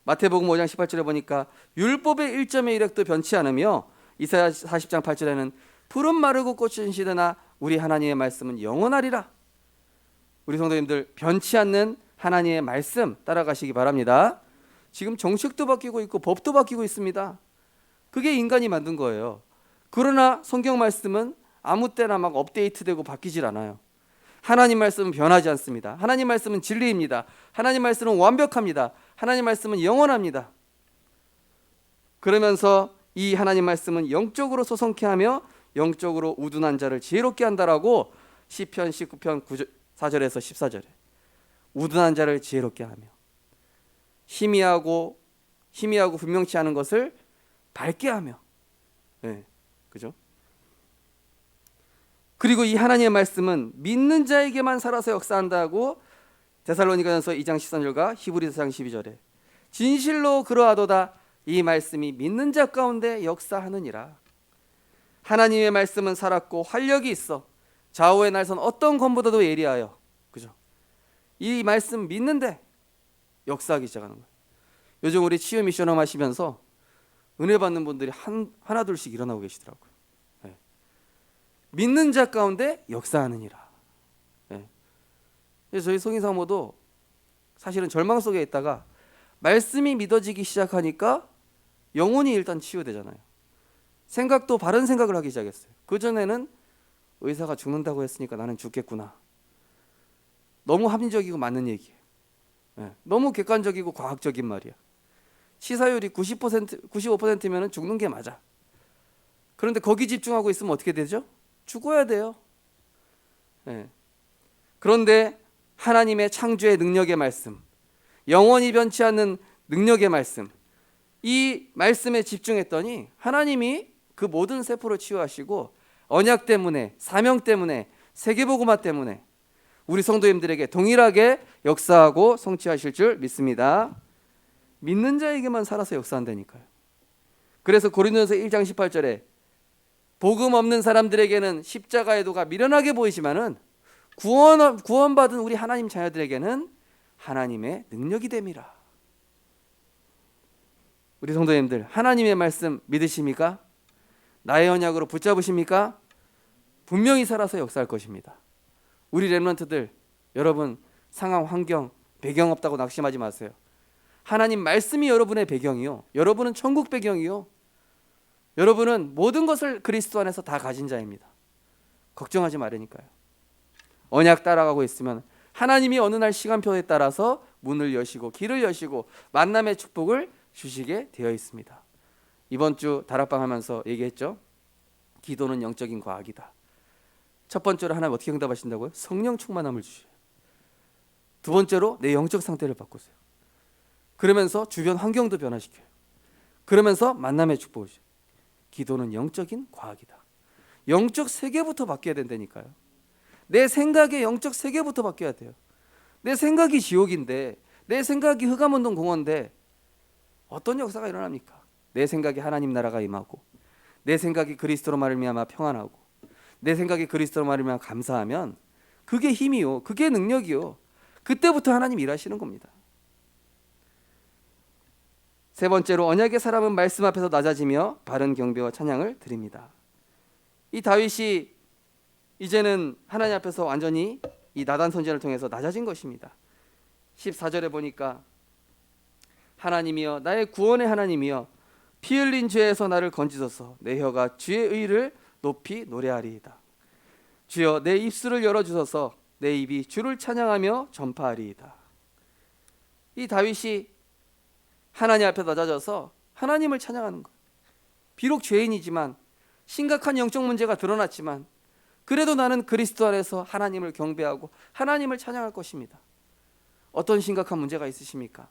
마태복음 5장 18절에 보니까 율법의 1점의 1획도 변치 않으며 이사야 40장 8절에는 푸른 마르고 꽃은 시드나 우리 하나님의 말씀은 영원하리라. 우리 성도님들 변치 않는 하나님의 말씀 따라가시기 바랍니다. 지금 정책도 바뀌고 있고 법도 바뀌고 있습니다. 그게 인간이 만든 거예요. 그러나 성경 말씀은 아무 때나 막 업데이트되고 바뀌질 않아요. 하나님 말씀은 변하지 않습니다. 하나님 말씀은 진리입니다. 하나님 말씀은 완벽합니다. 하나님 말씀은 영원합니다. 그러면서 이 하나님 말씀은 영적으로 소성케 하며 영적으로 우둔한 자를 지혜롭게 한다라고 시편 19편 4절에서 14절에 우둔한 자를 지혜롭게 하며 희미하고 분명치 않은 것을 밝게 하며, 네, 그죠? 그리고 이 하나님의 말씀은 믿는 자에게만 살아서 역사한다고 데살로니가전서 2장 13절과 히브리서 4장 12절에 진실로 그러하도다 이 말씀이 믿는 자 가운데 역사하느니라. 하나님의 말씀은 살았고 활력이 있어 좌우의 날선 어떤 검보다도 예리하여, 그죠? 이 말씀 믿는데 역사하기 시작하는 거예요. 요즘 우리 치유 미션홈 하시면서 은혜 받는 분들이 하나 둘씩 일어나고 계시더라고요. 네. 믿는 자 가운데 역사하느니라. 네. 그래서 저희 송인 사모도 사실은 절망 속에 있다가 말씀이 믿어지기 시작하니까 영혼이 일단 치유되잖아요. 생각도 바른 생각을 하기 시작했어요. 그전에는 의사가 죽는다고 했으니까 나는 죽겠구나. 너무 합리적이고 맞는 얘기예요. 네. 너무 객관적이고 과학적인 말이야. 치사율이 90%, 95%면 죽는 게 맞아. 그런데 거기 집중하고 있으면 어떻게 되죠? 죽어야 돼요. 네. 그런데 하나님의 창조의 능력의 말씀, 영원히 변치 않는 능력의 말씀, 이 말씀에 집중했더니 하나님이 그 모든 세포를 치유하시고 언약 때문에, 사명 때문에, 세계복음화 때문에 우리 성도님들에게 동일하게 역사하고 성취하실 줄 믿습니다. 믿는 자에게만 살아서 역사한다니까요. 그래서 고린도전서 1장 18절에 복음 없는 사람들에게는 십자가의 도가 미련하게 보이지만은 구원받은 우리 하나님 자녀들에게는 하나님의 능력이 됨이라. 우리 성도님들, 하나님의 말씀 믿으십니까? 나의 언약으로 붙잡으십니까? 분명히 살아서 역사할 것입니다. 우리 렘넌트들, 여러분 상황, 환경, 배경 없다고 낙심하지 마세요. 하나님 말씀이 여러분의 배경이요, 여러분은 천국 배경이요, 여러분은 모든 것을 그리스도 안에서 다 가진 자입니다. 걱정하지 말으니까요. 언약 따라가고 있으면 하나님이 어느 날 시간표에 따라서 문을 여시고 길을 여시고 만남의 축복을 주시게 되어 있습니다. 이번 주 다락방 하면서 얘기했죠. 기도는 영적인 과학이다. 첫 번째로 하나님 어떻게 응답하신다고요? 성령 충만함을 주셔요. 두 번째로 내 영적 상태를 바꾸세요. 그러면서 주변 환경도 변화시켜요. 그러면서 만남의 축복을 주셔요. 기도는 영적인 과학이다. 영적 세계부터 바뀌어야 된다니까요. 내 생각의 영적 세계부터 바뀌어야 돼요. 내 생각이 지옥인데, 내 생각이 흑암운동 공원인데 어떤 역사가 일어납니까? 내 생각이 하나님 나라가 임하고, 내 생각이 그리스도로 말미암아 평안하고, 내 생각이 그리스도로 말미암아 감사하면 그게 힘이요, 그게 능력이요. 그때부터 하나님 일하시는 겁니다. 세 번째로 언약의 사람은 말씀 앞에서 낮아지며 바른 경배와 찬양을 드립니다. 이 다윗이 이제는 하나님 앞에서 완전히 이 나단 선지자를 통해서 낮아진 것입니다. 14절에 보니까 하나님이여 나의 구원의 하나님이여 피 흘린 죄에서 나를 건지소서. 내 혀가 주의 의를 높이 노래하리이다. 주여 내 입술을 열어주소서. 내 입이 주를 찬양하며 전파하리이다. 이 다윗이 하나님 앞에 낮아져서 하나님을 찬양하는 것. 비록 죄인이지만, 심각한 영적 문제가 드러났지만, 그래도 나는 그리스도 안에서 하나님을 경배하고 하나님을 찬양할 것입니다. 어떤 심각한 문제가 있으십니까?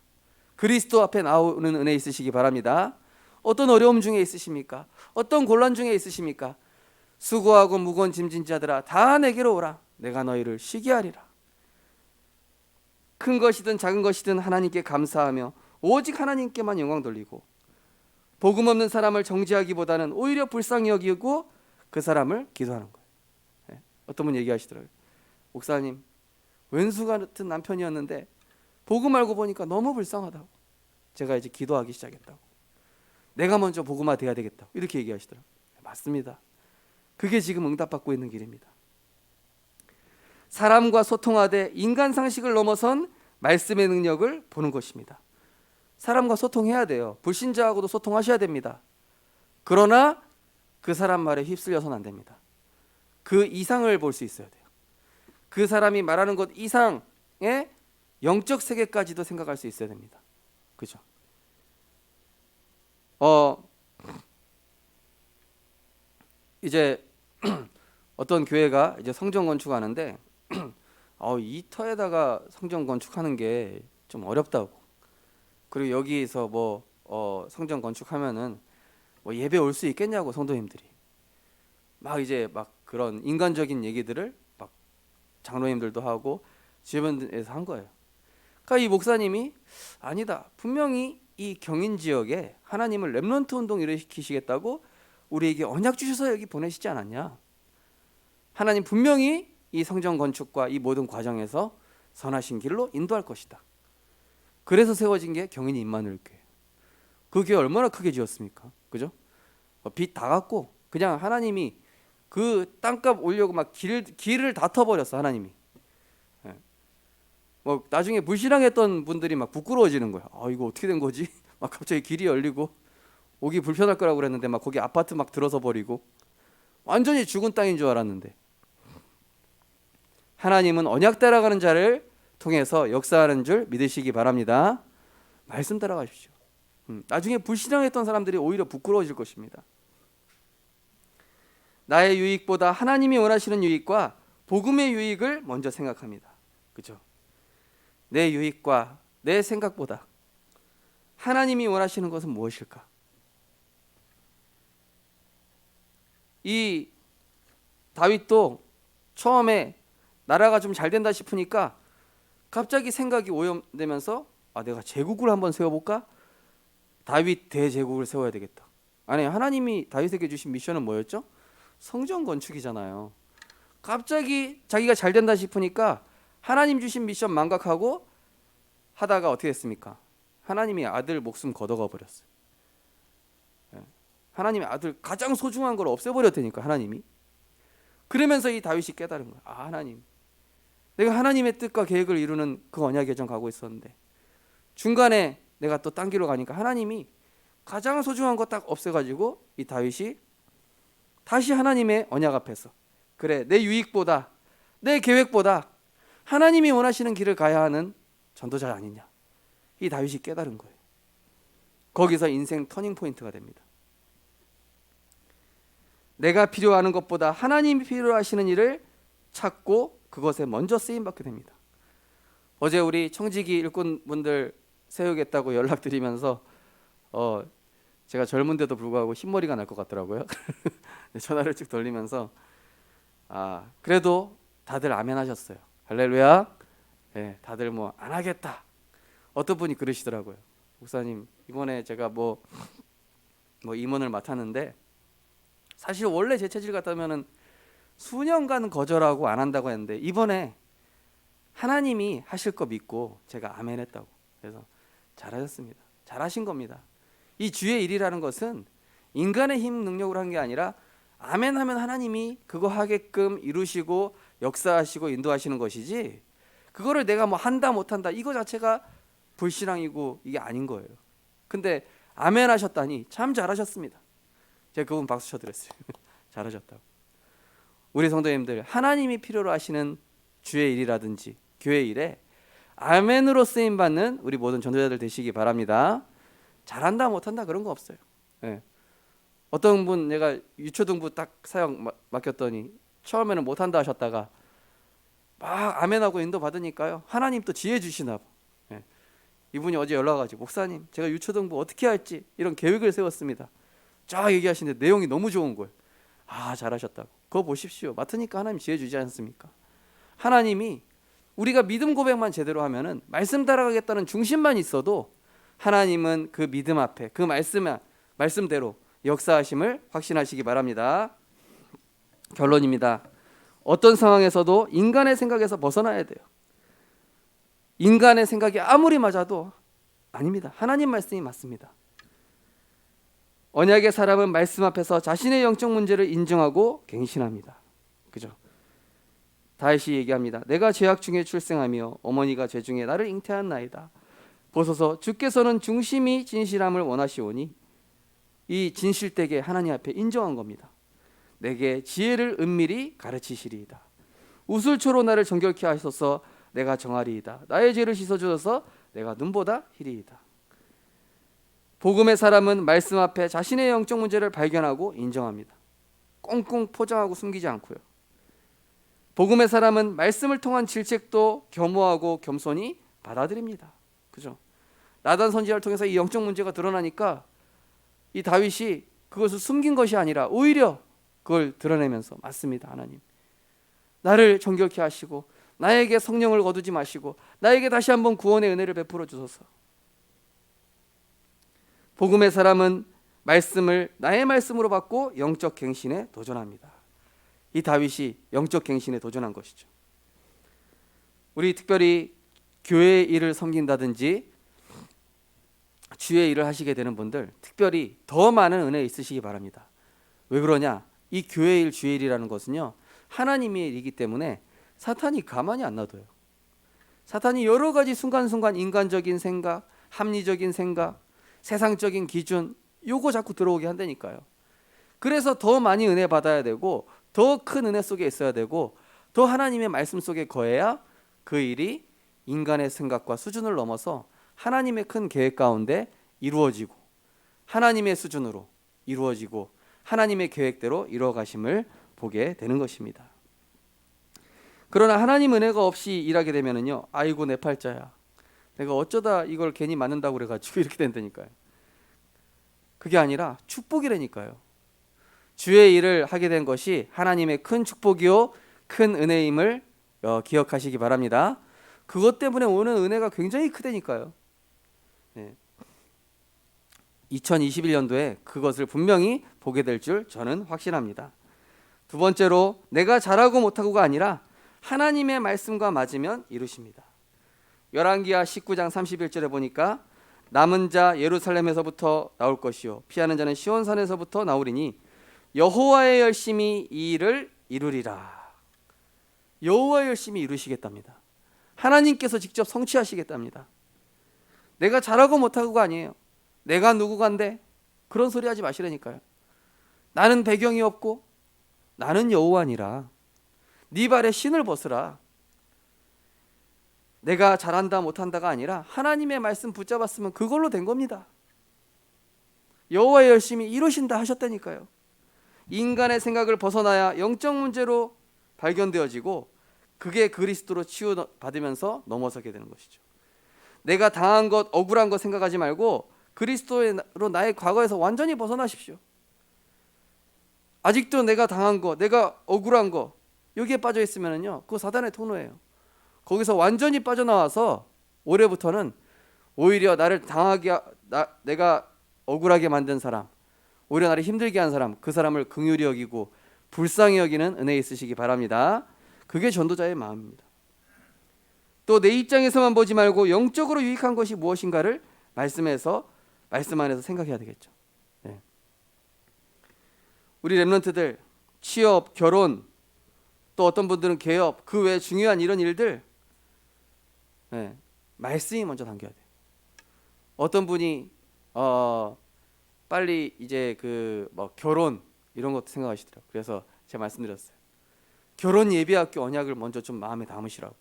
그리스도 앞에 나오는 은혜 있으시기 바랍니다. 어떤 어려움 중에 있으십니까? 어떤 곤란 중에 있으십니까? 수고하고 무거운 짐진 자들아 다 내게로 오라. 내가 너희를 쉬게 하리라. 큰 것이든 작은 것이든 하나님께 감사하며 오직 하나님께만 영광 돌리고, 복음 없는 사람을 정죄하기보다는 오히려 불쌍히 여기고 그 사람을 기도하는 거예요. 네. 어떤 분 얘기하시더라고요. 목사님, 왼수 같은 남편이었는데 복음 알고 보니까 너무 불쌍하다고. 제가 이제 기도하기 시작했다고. 내가 먼저 복음화 돼야 되겠다고. 이렇게 얘기하시더라고요. 맞습니다. 그게 지금 응답받고 있는 길입니다. 사람과 소통하되 인간 상식을 넘어선 말씀의 능력을 보는 것입니다. 사람과 소통해야 돼요. 불신자하고도 소통하셔야 됩니다. 그러나 그 사람 말에 휩쓸려서는 안 됩니다. 그 이상을 볼 수 있어야 돼요. 그 사람이 말하는 것 이상의 영적 세계까지도 생각할 수 있어야 됩니다. 그죠? 이제 어떤 교회가 이제 성전 건축하는데 이 터에다가 성전 건축하는 게 좀 어렵다고. 그리고 여기에서 성전 건축하면은 예배 올 수 있겠냐고 성도님들이 막 이제 막 그런 인간적인 얘기들을 막 장로님들도 하고 주변에서 한 거예요. 그러니까 이 목사님이 아니다. 분명히 이 경인 지역에 하나님을 렘넌트 운동 일으키시겠다고 우리에게 언약 주셔서 여기 보내시지 않았냐. 하나님 분명히 이 성전 건축과 이 모든 과정에서 선하신 길로 인도할 것이다. 그래서 세워진 게 경인 임마누엘 교회. 그 교회 얼마나 크게 지었습니까? 그죠? 빚 다 갚고 그냥 하나님이 그 땅값 올려고 막 길을 다 터버렸어 하나님이. 나중에 불신앙했던 분들이 막 부끄러워지는 거야. 이거 어떻게 된 거지? 막 갑자기 길이 열리고 오기 불편할 거라고 그랬는데 막 거기 아파트 막 들어서 버리고 완전히 죽은 땅인 줄 알았는데 하나님은 언약 따라가는 자를 통해서 역사하는 줄 믿으시기 바랍니다. 말씀 따라가십시오. 나중에 불신앙했던 사람들이 오히려 부끄러워질 것입니다. 나의 유익보다 하나님이 원하시는 유익과 복음의 유익을 먼저 생각합니다. 그죠? 내 유익과 내 생각보다 하나님이 원하시는 것은 무엇일까? 이 다윗도 처음에 나라가 좀 잘 된다 싶으니까 갑자기 생각이 오염되면서 내가 제국을 한번 세워볼까? 다윗 대제국을 세워야 되겠다. 아니 하나님이 다윗에게 주신 미션은 뭐였죠? 성전 건축이잖아요. 갑자기 자기가 잘 된다 싶으니까 하나님 주신 미션 망각하고 하다가 어떻게 됐습니까? 하나님이 아들 목숨 걷어가 버렸어요. 하나님의 아들 가장 소중한 걸 없애버렸다니까 하나님이. 그러면서 이 다윗이 깨달은 거야. 하나님, 내가 하나님의 뜻과 계획을 이루는 그 언약의 전 가고 있었는데 중간에 내가 또 딴 길로 가니까 하나님이 가장 소중한 거 딱 없애가지고 이 다윗이 다시 하나님의 언약 앞에서 그래 내 유익보다 내 계획보다 하나님이 원하시는 길을 가야 하는 전도자 아니냐. 이 다윗이 깨달은 거예요. 거기서 인생 터닝 포인트가 됩니다. 내가 필요하는 것보다 하나님이 필요하시는 일을 찾고 그것에 먼저 쓰임받게 됩니다. 어제 우리 청지기 일꾼분들 세우겠다고 연락드리면서 제가 젊은데도 불구하고 흰머리가 날 것 같더라고요. 전화를 쭉 돌리면서 그래도 다들 아멘 하셨어요. 할렐루야. 네, 다들 안 하겠다. 어떤 분이 그러시더라고요. 목사님 이번에 제가 임원을 맡았는데 사실 원래 제 체질 같다면은 수년간 거절하고 안 한다고 했는데 이번에 하나님이 하실 거 믿고 제가 아멘 했다고. 그래서 잘하셨습니다. 잘하신 겁니다. 이 주의 일이라는 것은 인간의 힘 능력으로 한 게 아니라 아멘 하면 하나님이 그거 하게끔 이루시고 역사하시고 인도하시는 것이지 그거를 내가 한다 못한다 이거 자체가 불신앙이고 이게 아닌 거예요. 근데 아멘 하셨다니 참 잘하셨습니다. 제가 그분 박수 쳐드렸어요. 잘하셨다고. 우리 성도님들 하나님이 필요로 하시는 주의 일이라든지 교회 일에 아멘으로 쓰임받는 우리 모든 전도자들 되시기 바랍니다. 잘한다 못한다 그런 거 없어요. 네. 어떤 분 내가 유초등부 딱 사역 맡겼더니 처음에는 못한다 하셨다가 막 아멘하고 인도 받으니까요 하나님 또 지혜 주시나 봐. 네. 이분이 어제 연락 와가지고 목사님 제가 유초등부 어떻게 할지 이런 계획을 세웠습니다. 쫙 얘기하시는데 내용이 너무 좋은 거예요. 잘하셨다고. 그거 보십시오. 맡으니까 하나님 지혜 주지 않습니까? 하나님이 우리가 믿음 고백만 제대로 하면은 말씀 따라가겠다는 중심만 있어도 하나님은 그 믿음 앞에 그 말씀대로 역사하심을 확신하시기 바랍니다. 결론입니다. 어떤 상황에서도 인간의 생각에서 벗어나야 돼요. 인간의 생각이 아무리 맞아도 아닙니다. 하나님 말씀이 맞습니다. 언약의 사람은 말씀 앞에서 자신의 영적 문제를 인정하고 갱신합니다. 그죠? 다시 얘기합니다. 내가 죄악 중에 출생하며 어머니가 죄 중에 나를 잉태한 나이다. 보소서 주께서는 중심이 진실함을 원하시오니 이 진실되게 하나님 앞에 인정한 겁니다. 내게 지혜를 은밀히 가르치시리이다. 우슬초로 나를 정결케 하셔서 내가 정하리이다. 나의 죄를 씻어주셔서 내가 눈보다 희리이다. 복음의 사람은 말씀 앞에 자신의 영적 문제를 발견하고 인정합니다. 꽁꽁 포장하고 숨기지 않고요. 복음의 사람은 말씀을 통한 질책도 겸허하고 겸손히 받아들입니다. 그죠? 나단 선지자를 통해서 이 영적 문제가 드러나니까 이 다윗이 그것을 숨긴 것이 아니라 오히려 그걸 드러내면서 맞습니다. 하나님, 나를 정결케 하시고 나에게 성령을 거두지 마시고 나에게 다시 한번 구원의 은혜를 베풀어 주소서. 복음의 사람은 말씀을 나의 말씀으로 받고 영적 갱신에 도전합니다. 이 다윗이 영적 갱신에 도전한 것이죠. 우리 특별히 교회 일을 섬긴다든지 주의 일을 하시게 되는 분들 특별히 더 많은 은혜 있으시기 바랍니다. 왜 그러냐? 이 교회 일, 주의 일이라는 것은요, 하나님의 일이기 때문에 사탄이 가만히 안 놔둬요. 사탄이 여러 가지 순간순간 인간적인 생각, 합리적인 생각, 세상적인 기준 요거 자꾸 들어오게 한다니까요. 그래서 더 많이 은혜 받아야 되고 더 큰 은혜 속에 있어야 되고 더 하나님의 말씀 속에 거해야 그 일이 인간의 생각과 수준을 넘어서 하나님의 큰 계획 가운데 이루어지고 하나님의 수준으로 이루어지고 하나님의 계획대로 이루어가심을 보게 되는 것입니다. 그러나 하나님 은혜가 없이 일하게 되면은요, 아이고 내 팔자야, 내가 어쩌다 이걸 괜히 맞는다고 그래가지고 이렇게 된다니까요. 그게 아니라 축복이라니까요. 주의 일을 하게 된 것이 하나님의 큰 축복이요 큰 은혜임을 기억하시기 바랍니다. 그것 때문에 오는 은혜가 굉장히 크다니까요. 2021년도에 그것을 분명히 보게 될 줄 저는 확신합니다. 두 번째로, 내가 잘하고 못하고가 아니라 하나님의 말씀과 맞으면 이루십니다. 열왕기하 19장 31절에 보니까 남은 자 예루살렘에서부터 나올 것이요 피하는 자는 시온산에서부터 나오리니 여호와의 열심히 이 일을 이루리라. 여호와의 열심히 이루시겠답니다. 하나님께서 직접 성취하시겠답니다. 내가 잘하고 못하고가 아니에요. 내가 누구간데 그런 소리 하지 마시라니까요. 나는 배경이 없고 나는 여호와니라. 네 발에 신을 벗으라. 내가 잘한다 못한다가 아니라 하나님의 말씀 붙잡았으면 그걸로 된 겁니다. 여호와의 열심히 이루신다 하셨다니까요. 인간의 생각을 벗어나야 영적 문제로 발견되어지고 그게 그리스도로 치유받으면서 넘어서게 되는 것이죠. 내가 당한 것, 억울한 것 생각하지 말고 그리스도로 나의 과거에서 완전히 벗어나십시오. 아직도 내가 당한 거, 내가 억울한 거 여기에 빠져 있으면은요, 그거 사단의 통로예요. 거기서 완전히 빠져나와서 올해부터는 오히려 나를 내가 억울하게 만든 사람, 오히려 나를 힘들게 한 사람, 그 사람을 긍휼히 여기고 불쌍히 여기는 은혜 있으시기 바랍니다. 그게 전도자의 마음입니다. 또 내 입장에서만 보지 말고 영적으로 유익한 것이 무엇인가를 말씀 안에서 생각해야 되겠죠. 네. 우리 렘넌트들 취업, 결혼, 또 어떤 분들은 개업, 그 외에 중요한 이런 일들, 말씀이 먼저 담겨야 돼요. 어떤 분이 빨리 이제 결혼 이런 것도 생각하시더라고요. 그래서 제가 말씀드렸어요. 결혼 예비학교 언약을 먼저 좀 마음에 담으시라고.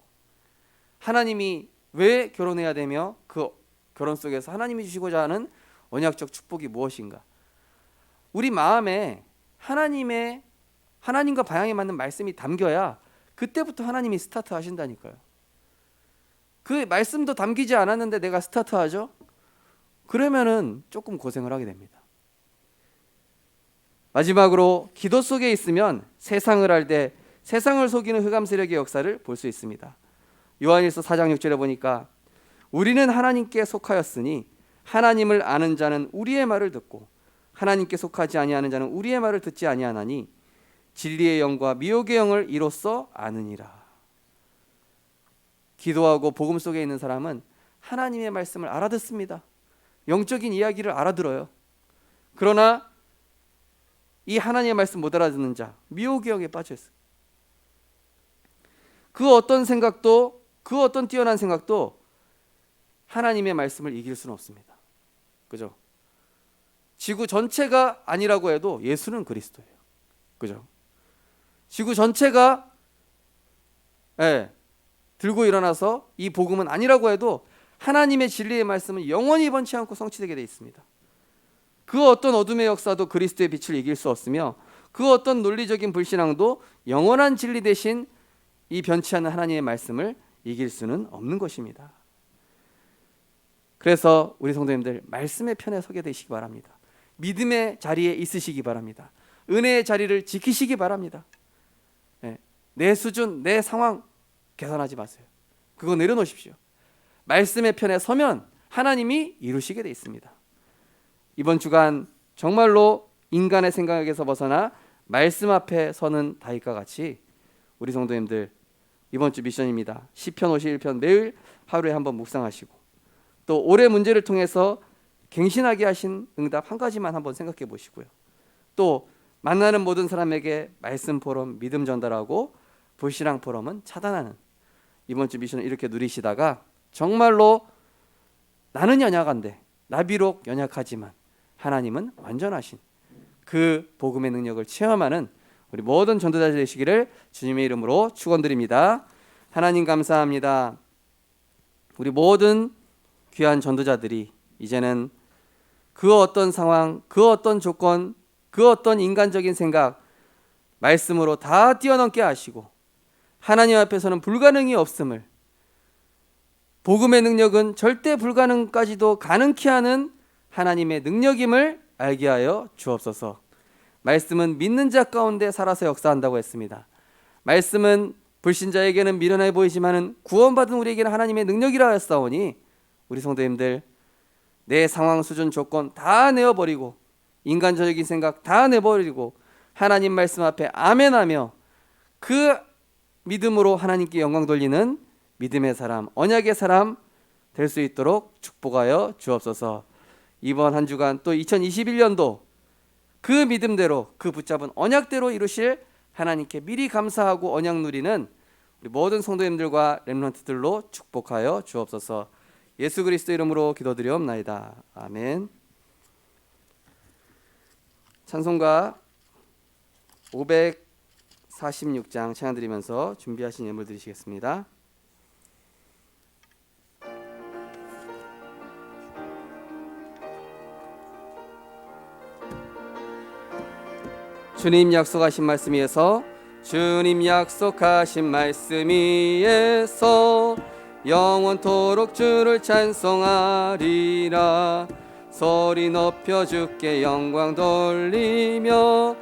하나님이 왜 결혼해야 되며 그 결혼 속에서 하나님이 주시고자 하는 언약적 축복이 무엇인가. 우리 마음에 하나님과 방향에 맞는 말씀이 담겨야 그때부터 하나님이 스타트 하신다니까요. 그 말씀도 담기지 않았는데 내가 스타트하죠? 그러면은 조금 고생을 하게 됩니다. 마지막으로 기도 속에 있으면 세상을 알되 세상을 속이는 흑암 세력의 역사를 볼 수 있습니다. 요한일서 4장 6절에 보니까 우리는 하나님께 속하였으니 하나님을 아는 자는 우리의 말을 듣고 하나님께 속하지 아니하는 자는 우리의 말을 듣지 아니하나니 진리의 영과 미혹의 영을 이로써 아느니라. 기도하고 복음 속에 있는 사람은 하나님의 말씀을 알아듣습니다. 영적인 이야기를 알아들어요. 그러나 이 하나님의 말씀 못 알아듣는 자, 미혹의 영에 빠져 있어요. 그 어떤 생각도, 그 어떤 뛰어난 생각도 하나님의 말씀을 이길 수는 없습니다. 그죠? 지구 전체가 아니라고 해도 예수는 그리스도예요. 그죠? 지구 전체가 들고 일어나서 이 복음은 아니라고 해도 하나님의 진리의 말씀은 영원히 번치 않고 성취되게 되어 있습니다. 그 어떤 어둠의 역사도 그리스도의 빛을 이길 수 없으며 그 어떤 논리적인 불신앙도 영원한 진리 대신 이 변치 않는 하나님의 말씀을 이길 수는 없는 것입니다. 그래서 우리 성도님들 말씀의 편에 서게 되시기 바랍니다. 믿음의 자리에 있으시기 바랍니다. 은혜의 자리를 지키시기 바랍니다. 내 수준, 내 상황 계산하지 마세요. 그거 내려놓으십시오. 말씀의 편에 서면 하나님이 이루시게 돼 있습니다. 이번 주간 정말로 인간의 생각에서 벗어나 말씀 앞에 서는 다윗과 같이 우리 성도님들 이번 주 미션입니다. 시편 51편 매일 하루에 한번 묵상하시고 또 올해 문제를 통해서 갱신하게 하신 응답 한 가지만 한번 생각해 보시고요. 또 만나는 모든 사람에게 말씀 포럼 믿음 전달하고 불신앙 포럼은 차단하는 이번 주 미션을 이렇게 누리시다가 정말로 나는 연약한데 나 비록 연약하지만 하나님은 완전하신 그 복음의 능력을 체험하는 우리 모든 전도자 되시기를 주님의 이름으로 축원드립니다. 하나님 감사합니다. 우리 모든 귀한 전도자들이 이제는 그 어떤 상황, 그 어떤 조건, 그 어떤 인간적인 생각 말씀으로 다 뛰어넘게 하시고 하나님 앞에서는 불가능이 없음을, 복음의 능력은 절대 불가능까지도 가능케 하는 하나님의 능력임을 알게 하여 주옵소서. 말씀은 믿는 자 가운데 살아서 역사한다고 했습니다. 말씀은 불신자에게는 미련해 보이지만은 구원받은 우리에게는 하나님의 능력이라 했사오니 우리 성도님들 내 상황, 수준, 조건 다 내어버리고 인간적인 생각 다 내버리고 하나님 말씀 앞에 아멘하며 그 믿음으로 하나님께 영광 돌리는 믿음의 사람, 언약의 사람 될 수 있도록 축복하여 주옵소서. 이번 한 주간 또 2021년도 그 믿음대로 그 붙잡은 언약대로 이루실 하나님께 미리 감사하고 언약 누리는 우리 모든 성도님들과 렘넌트들로 축복하여 주옵소서. 예수 그리스도 이름으로 기도드리옵나이다. 아멘. 찬송가 546장 찬양 드리면서 준비하신 예물 드리시겠습니다. 주님 약속하신 말씀 위에서 주님 약속하신 말씀 위에서 영원토록 주를 찬송하리라. 소리 높여 주께 영광 돌리며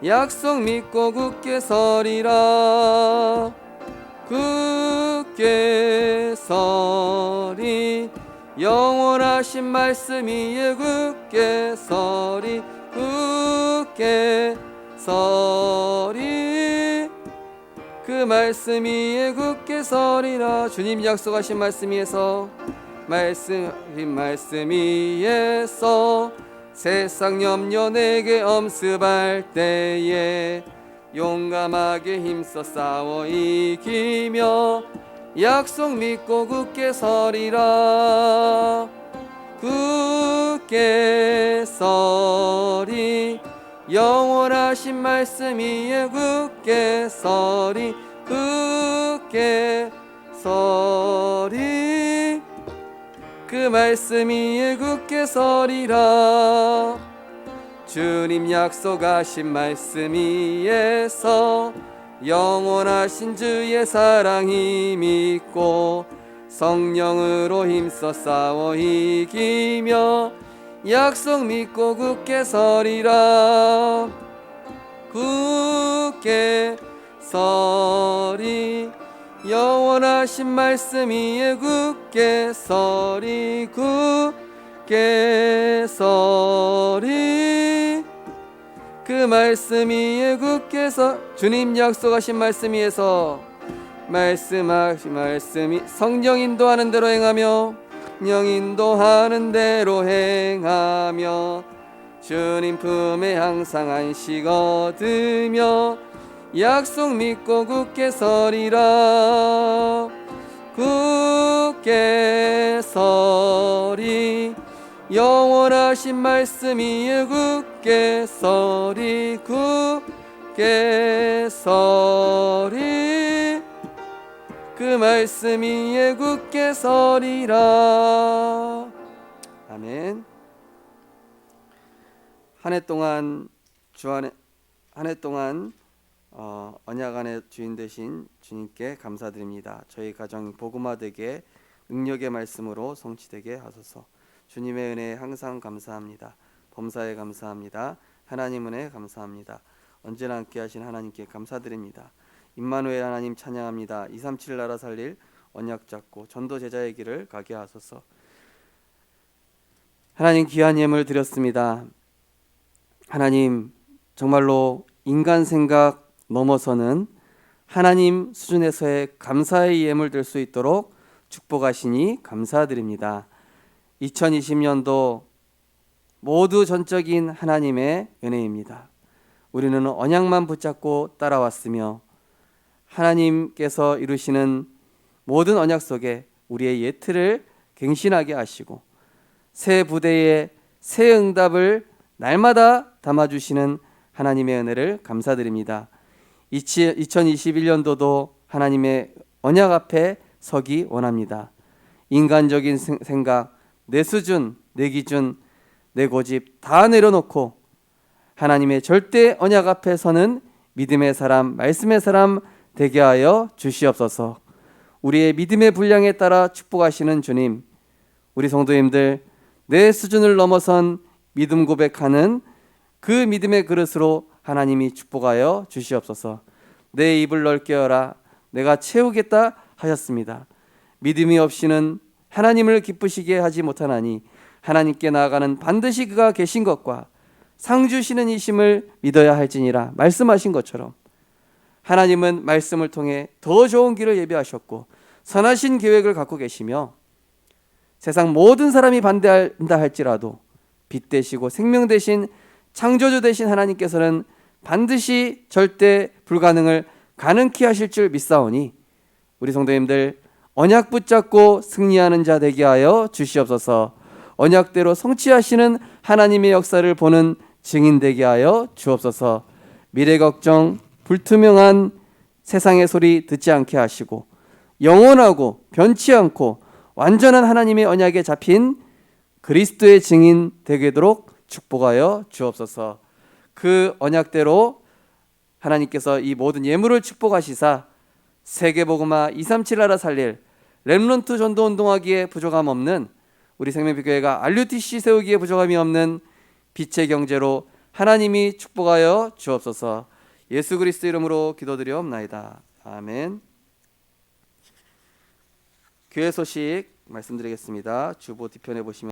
약속 믿고 굳게 서리라. 굳게 서리 영원하신 말씀 위에 굳게 서리 굳게 서리 그 말씀 위에 굳게 서리라. 주님 약속하신 말씀 위에서 말씀 위에서 세상 염려 내게 엄습할 때에 용감하게 힘써 싸워 이기며 약속 믿고 굳게 서리라. 굳게 서리 영원하신 말씀 위에 굳게 서리 굳게 서리 그 말씀 위에 굳게 서리라. 주님 약속하신 말씀 위에서 영원하신 주의 사랑이 믿고 성령으로 힘써 싸워 이기며 약속 믿고 굳게 서리라. 굳게 서리 영원하신 말씀 위에 굳게 서리 굳게 서리 그 말씀 위에 굳게 서 주님 약속하신 말씀 위에서 말씀하신 말씀이 성령 인도하는 대로 행하며 영 인도하는 대로 행하며 주님 품에 항상 안식 얻으며 약속 믿고 굳게 서리라. 굳게 서리 영원하신 말씀 위에 굳게 서리 굳게 서리 그 말씀 위에 굳게 서리라. 아멘. 한 해 동안 주 안에 한 해 동안 언약 안의 주인 되신 주님께 감사드립니다. 저희 가정 복음화되게 능력의 말씀으로 성취되게 하소서. 주님의 은혜에 항상 감사합니다. 범사에 감사합니다. 하나님 은혜 감사합니다. 언제나 함께 하신 하나님께 감사드립니다. 임마누엘 하나님 찬양합니다. 237 나라 살릴 언약 잡고 전도 제자의 길을 가게 하소서. 하나님 귀한 예물 드렸습니다. 하나님 정말로 인간 생각 넘어서는 하나님 수준에서의 감사의 예물 될 수 있도록 축복하시니 감사드립니다. 2020년도 모두 전적인 하나님의 은혜입니다. 우리는 언약만 붙잡고 따라왔으며 하나님께서 이루시는 모든 언약 속에 우리의 예틀을 갱신하게 하시고 새 부대의 새 응답을 날마다 담아주시는 하나님의 은혜를 감사드립니다. 2021년도도 하나님의 언약 앞에 서기 원합니다. 인간적인 생각, 내 수준, 내 기준, 내 고집 다 내려놓고 하나님의 절대 언약 앞에 서는 믿음의 사람, 말씀의 사람 되게 하여 주시옵소서. 우리의 믿음의 분량에 따라 축복하시는 주님, 우리 성도님들 내 수준을 넘어선 믿음 고백하는 그 믿음의 그릇으로 하나님이 축복하여 주시옵소서. 내 입을 넓게 열라 내가 채우겠다 하셨습니다. 믿음이 없이는 하나님을 기쁘시게 하지 못하나니 하나님께 나아가는 반드시 그가 계신 것과 상 주시는 이심을 믿어야 할지니라 말씀하신 것처럼 하나님은 말씀을 통해 더 좋은 길을 예비하셨고 선하신 계획을 갖고 계시며 세상 모든 사람이 반대한다 할지라도 빛 되시고 생명 되신 창조주 되신 하나님께서는 반드시 절대 불가능을 가능케 하실 줄 믿사오니 우리 성도님들 언약 붙잡고 승리하는 자 되게 하여 주시옵소서. 언약대로 성취하시는 하나님의 역사를 보는 증인 되게 하여 주옵소서. 미래 걱정 불투명한 세상의 소리 듣지 않게 하시고 영원하고 변치 않고 완전한 하나님의 언약에 잡힌 그리스도의 증인 되도록 축복하여 주옵소서. 그 언약대로 하나님께서 이 모든 예물을 축복하시사 세계복음화 237 나라 살릴 렘넌트 전도 운동하기에 부족함 없는 우리 생명빛교회가 RUTC 세우기에 부족함이 없는 빛의 경제로 하나님이 축복하여 주옵소서. 예수 그리스도 이름으로 기도드리옵나이다. 아멘. 교회 소식 말씀드리겠습니다. 주보 뒤편에 보시면